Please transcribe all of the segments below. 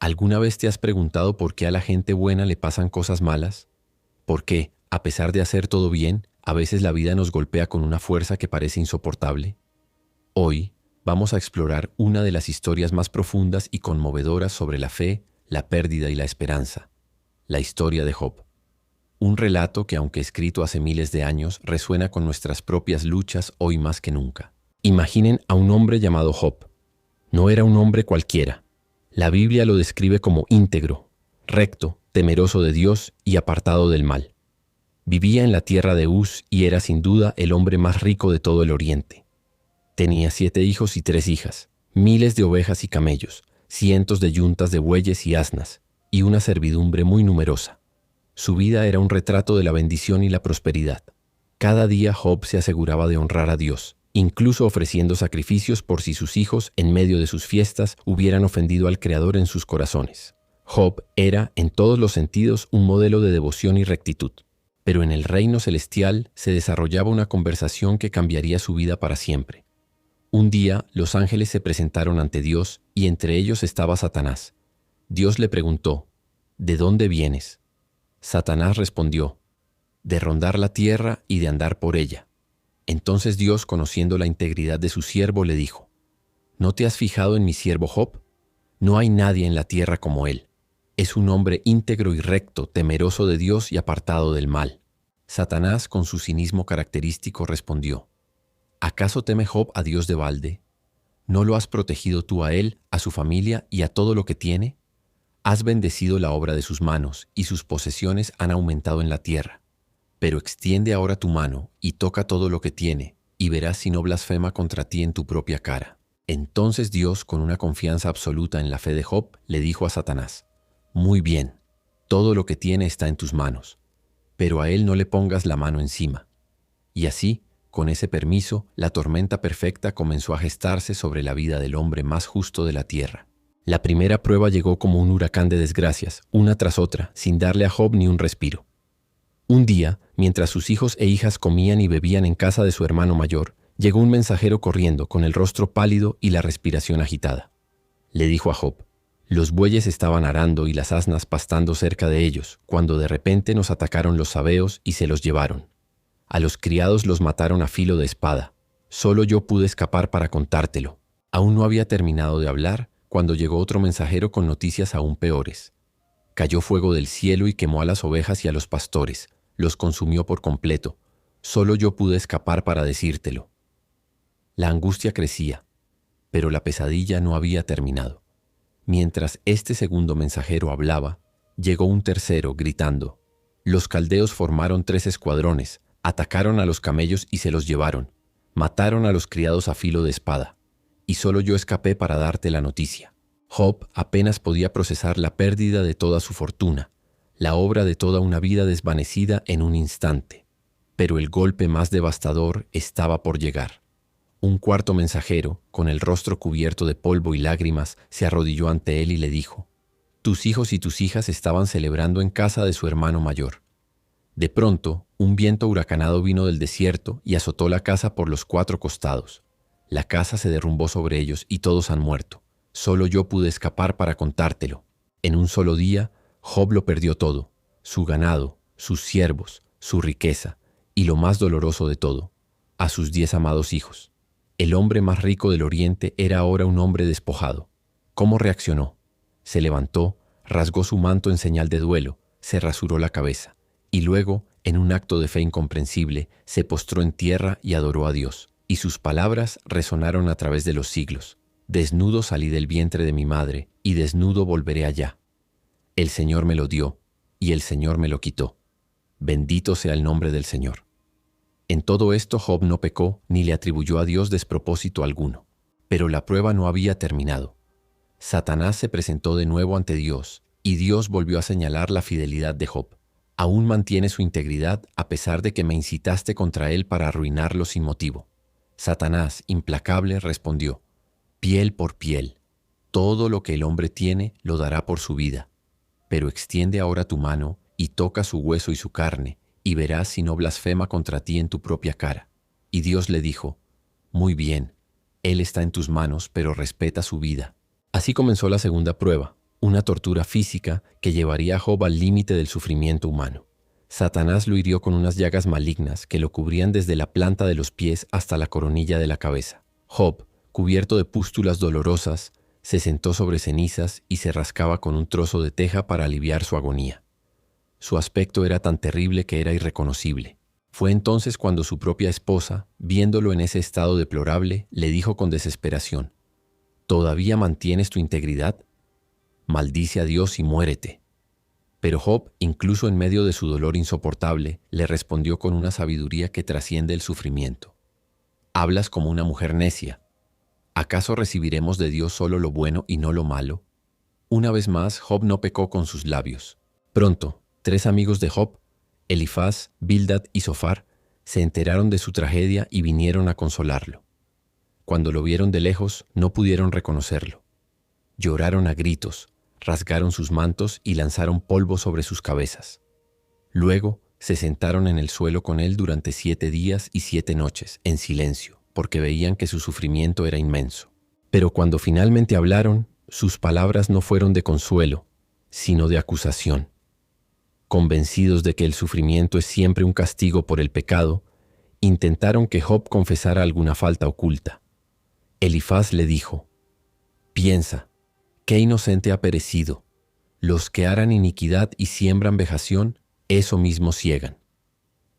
¿Alguna vez te has preguntado por qué a la gente buena le pasan cosas malas? ¿Por qué, a pesar de hacer todo bien, a veces la vida nos golpea con una fuerza que parece insoportable? Hoy vamos a explorar una de las historias más profundas y conmovedoras sobre la fe, la pérdida y la esperanza, la historia de Job. Un relato que, aunque escrito hace miles de años, resuena con nuestras propias luchas hoy más que nunca. Imaginen a un hombre llamado Job. No era un hombre cualquiera. La Biblia lo describe como íntegro, recto, temeroso de Dios y apartado del mal. Vivía en la tierra de Uz y era sin duda el hombre más rico de todo el Oriente. Tenía 7 hijos y 3 hijas, miles de ovejas y camellos, cientos de yuntas de bueyes y asnas, y una servidumbre muy numerosa. Su vida era un retrato de la bendición y la prosperidad. Cada día Job se aseguraba de honrar a Dios, incluso ofreciendo sacrificios por si sus hijos, en medio de sus fiestas, hubieran ofendido al Creador en sus corazones. Job era, en todos los sentidos, un modelo de devoción y rectitud. Pero en el reino celestial se desarrollaba una conversación que cambiaría su vida para siempre. Un día, los ángeles se presentaron ante Dios y entre ellos estaba Satanás. Dios le preguntó, ¿de dónde vienes? Satanás respondió, de rondar la tierra y de andar por ella. Entonces Dios, conociendo la integridad de su siervo, le dijo, ¿no te has fijado en mi siervo Job? No hay nadie en la tierra como él. Es un hombre íntegro y recto, temeroso de Dios y apartado del mal. Satanás, con su cinismo característico, respondió, ¿acaso teme Job a Dios de balde? ¿No lo has protegido tú a él, a su familia y a todo lo que tiene? Has bendecido la obra de sus manos y sus posesiones han aumentado en la tierra. Pero extiende ahora tu mano y toca todo lo que tiene, y verás si no blasfema contra ti en tu propia cara. Entonces Dios, con una confianza absoluta en la fe de Job, le dijo a Satanás, muy bien, todo lo que tiene está en tus manos, pero a él no le pongas la mano encima. Y así, con ese permiso, la tormenta perfecta comenzó a gestarse sobre la vida del hombre más justo de la tierra. La primera prueba llegó como un huracán de desgracias, una tras otra, sin darle a Job ni un respiro. Un día, mientras sus hijos e hijas comían y bebían en casa de su hermano mayor, llegó un mensajero corriendo con el rostro pálido y la respiración agitada. Le dijo a Job, los bueyes estaban arando y las asnas pastando cerca de ellos, cuando de repente nos atacaron los sabeos y se los llevaron. A los criados los mataron a filo de espada. Solo yo pude escapar para contártelo. Aún no había terminado de hablar cuando llegó otro mensajero con noticias aún peores. Cayó fuego del cielo y quemó a las ovejas y a los pastores. Los consumió por completo. Solo yo pude escapar para decírtelo. La angustia crecía, pero la pesadilla no había terminado. Mientras este segundo mensajero hablaba, llegó un tercero gritando. Los caldeos formaron 3 escuadrones, atacaron a los camellos y se los llevaron. Mataron a los criados a filo de espada. Y solo yo escapé para darte la noticia. Job apenas podía procesar la pérdida de toda su fortuna, la obra de toda una vida desvanecida en un instante. Pero el golpe más devastador estaba por llegar. Un cuarto mensajero, con el rostro cubierto de polvo y lágrimas, se arrodilló ante él y le dijo, tus hijos y tus hijas estaban celebrando en casa de su hermano mayor. De pronto, un viento huracanado vino del desierto y azotó la casa por los 4 costados. La casa se derrumbó sobre ellos y todos han muerto. Solo yo pude escapar para contártelo. En un solo día, Job lo perdió todo, su ganado, sus siervos, su riqueza, y lo más doloroso de todo, a sus 10 amados hijos. El hombre más rico del Oriente era ahora un hombre despojado. ¿Cómo reaccionó? Se levantó, rasgó su manto en señal de duelo, se rasuró la cabeza, y luego, en un acto de fe incomprensible, se postró en tierra y adoró a Dios. Y sus palabras resonaron a través de los siglos. Desnudo salí del vientre de mi madre, y desnudo volveré allá. El Señor me lo dio, y el Señor me lo quitó. Bendito sea el nombre del Señor. En todo esto Job no pecó, ni le atribuyó a Dios despropósito alguno. Pero la prueba no había terminado. Satanás se presentó de nuevo ante Dios, y Dios volvió a señalar la fidelidad de Job. Aún mantiene su integridad a pesar de que me incitaste contra él para arruinarlo sin motivo. Satanás, implacable, respondió, piel por piel, todo lo que el hombre tiene lo dará por su vida. Pero extiende ahora tu mano y toca su hueso y su carne, y verás si no blasfema contra ti en tu propia cara. Y Dios le dijo, muy bien, él está en tus manos, pero respeta su vida. Así comenzó la segunda prueba. una tortura física que llevaría a Job al límite del sufrimiento humano. Satanás lo hirió con unas llagas malignas que lo cubrían desde la planta de los pies hasta la coronilla de la cabeza. Job, cubierto de pústulas dolorosas, se sentó sobre cenizas y se rascaba con un trozo de teja para aliviar su agonía. Su aspecto era tan terrible que era irreconocible. Fue entonces cuando su propia esposa, viéndolo en ese estado deplorable, le dijo con desesperación: ¿Todavía mantienes tu integridad? Maldice a Dios y muérete. Pero Job, incluso en medio de su dolor insoportable, le respondió con una sabiduría que trasciende el sufrimiento. Hablas como una mujer necia. ¿Acaso recibiremos de Dios solo lo bueno y no lo malo? Una vez más, Job no pecó con sus labios. Pronto, 3 amigos de Job, Elifaz, Bildad y Zofar, se enteraron de su tragedia y vinieron a consolarlo. Cuando lo vieron de lejos, no pudieron reconocerlo. Lloraron a gritos, rasgaron sus mantos y lanzaron polvo sobre sus cabezas. Luego, se sentaron en el suelo con él durante 7 días y 7 noches, en silencio, porque veían que su sufrimiento era inmenso. Pero cuando finalmente hablaron, sus palabras no fueron de consuelo, sino de acusación. Convencidos de que el sufrimiento es siempre un castigo por el pecado, intentaron que Job confesara alguna falta oculta. Elifaz le dijo: «Piensa, ¿qué inocente ha perecido? Los que harán iniquidad y siembran vejación, eso mismo ciegan».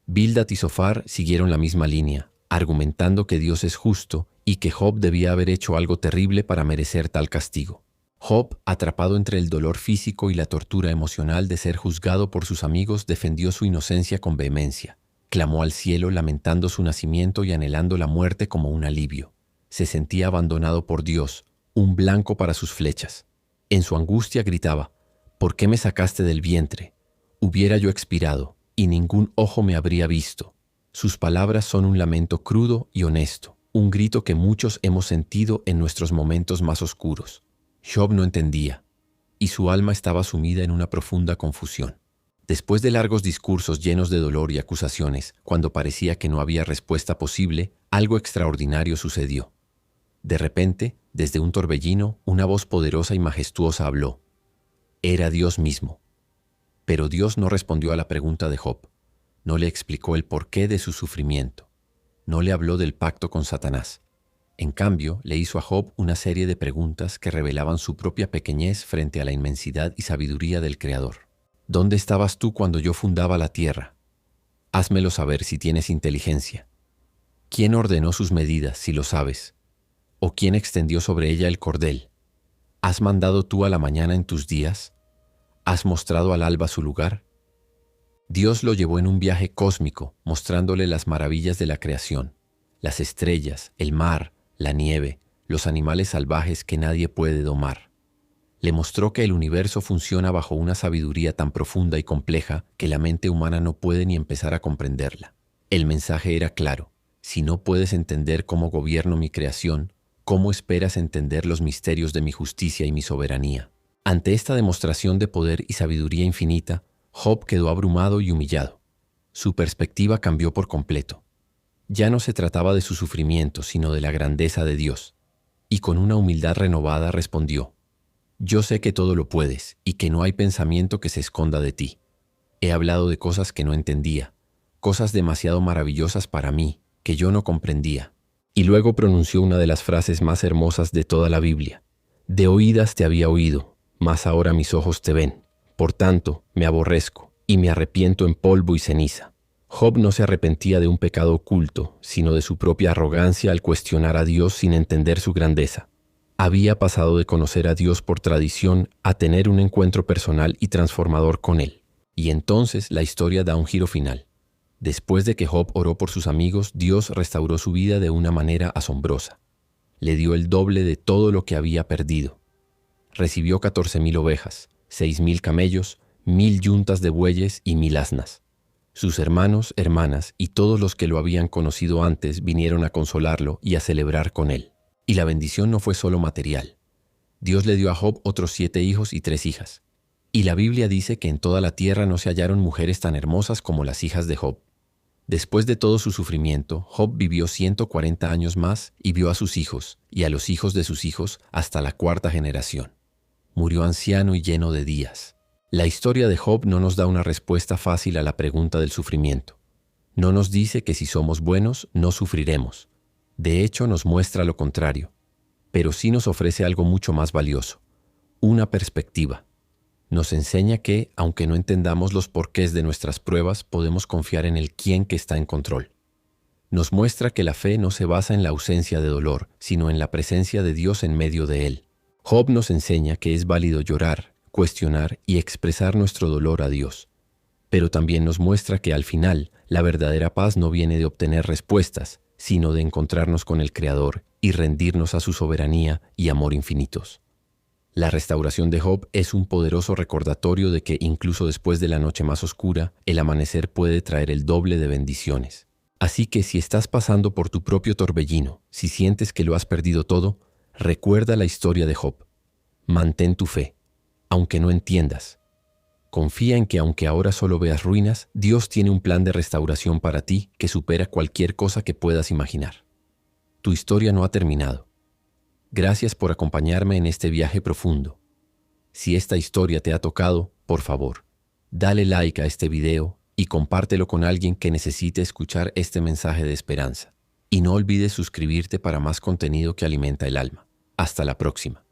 Bildad y Zofar siguieron la misma línea, argumentando que Dios es justo y que Job debía haber hecho algo terrible para merecer tal castigo. Job, atrapado entre el dolor físico y la tortura emocional de ser juzgado por sus amigos, defendió su inocencia con vehemencia. Clamó al cielo lamentando su nacimiento y anhelando la muerte como un alivio. Se sentía abandonado por Dios, un blanco para sus flechas. En su angustia gritaba: «¿Por qué me sacaste del vientre? Hubiera yo expirado, y ningún ojo me habría visto». Sus palabras son un lamento crudo y honesto, un grito que muchos hemos sentido en nuestros momentos más oscuros. Job no entendía, y su alma estaba sumida en una profunda confusión. Después de largos discursos llenos de dolor y acusaciones, cuando parecía que no había respuesta posible, algo extraordinario sucedió. De repente, desde un torbellino, una voz poderosa y majestuosa habló. Era Dios mismo. Pero Dios no respondió a la pregunta de Job. No le explicó el porqué de su sufrimiento. No le habló del pacto con Satanás. En cambio, le hizo a Job una serie de preguntas que revelaban su propia pequeñez frente a la inmensidad y sabiduría del Creador. ¿Dónde estabas tú cuando yo fundaba la tierra? Házmelo saber si tienes inteligencia. ¿Quién ordenó sus medidas, si lo sabes? ¿O quién extendió sobre ella el cordel? ¿Has mandado tú a la mañana en tus días? ¿Has mostrado al alba su lugar? Dios lo llevó en un viaje cósmico, mostrándole las maravillas de la creación, las estrellas, el mar, la nieve, los animales salvajes que nadie puede domar. Le mostró que el universo funciona bajo una sabiduría tan profunda y compleja que la mente humana no puede ni empezar a comprenderla. El mensaje era claro: si no puedes entender cómo gobierno mi creación, ¿cómo esperas entender los misterios de mi justicia y mi soberanía? Ante esta demostración de poder y sabiduría infinita, Job quedó abrumado y humillado. Su perspectiva cambió por completo. Ya no se trataba de su sufrimiento, sino de la grandeza de Dios. Y con una humildad renovada respondió: «Yo sé que todo lo puedes y que no hay pensamiento que se esconda de ti. He hablado de cosas que no entendía, cosas demasiado maravillosas para mí, que yo no comprendía». Y luego pronunció una de las frases más hermosas de toda la Biblia: «De oídas te había oído, mas ahora mis ojos te ven. Por tanto, me aborrezco y me arrepiento en polvo y ceniza». Job no se arrepentía de un pecado oculto, sino de su propia arrogancia al cuestionar a Dios sin entender su grandeza. Había pasado de conocer a Dios por tradición a tener un encuentro personal y transformador con Él. Y entonces la historia da un giro final. Después de que Job oró por sus amigos, Dios restauró su vida de una manera asombrosa. Le dio el doble de todo lo que había perdido. Recibió 14,000 ovejas, 6,000 camellos, 1,000 yuntas de bueyes y 1,000 asnas. Sus hermanos, hermanas y todos los que lo habían conocido antes vinieron a consolarlo y a celebrar con él. Y la bendición no fue solo material. Dios le dio a Job otros 7 hijos y 3 hijas. Y la Biblia dice que en toda la tierra no se hallaron mujeres tan hermosas como las hijas de Job. Después de todo su sufrimiento, Job vivió 140 años más y vio a sus hijos y a los hijos de sus hijos hasta la 4ª generación. murió anciano y lleno de días. La historia de Job no nos da una respuesta fácil a la pregunta del sufrimiento. No nos dice que si somos buenos, no sufriremos. De hecho, nos muestra lo contrario. Pero sí nos ofrece algo mucho más valioso: una perspectiva. Nos enseña que, aunque no entendamos los porqués de nuestras pruebas, podemos confiar en el quién que está en control. Nos muestra que la fe no se basa en la ausencia de dolor, sino en la presencia de Dios en medio de él. Job nos enseña que es válido llorar, cuestionar y expresar nuestro dolor a Dios. Pero también nos muestra que al final, la verdadera paz no viene de obtener respuestas, sino de encontrarnos con el Creador y rendirnos a su soberanía y amor infinitos. La restauración de Job es un poderoso recordatorio de que incluso después de la noche más oscura, el amanecer puede traer el doble de bendiciones. Así que si estás pasando por tu propio torbellino, si sientes que lo has perdido todo, recuerda la historia de Job. Mantén tu fe, aunque no entiendas. Confía en que aunque ahora solo veas ruinas, Dios tiene un plan de restauración para ti que supera cualquier cosa que puedas imaginar. Tu historia no ha terminado. Gracias por acompañarme en este viaje profundo. Si esta historia te ha tocado, por favor, dale like a este video y compártelo con alguien que necesite escuchar este mensaje de esperanza. Y no olvides suscribirte para más contenido que alimenta el alma. Hasta la próxima.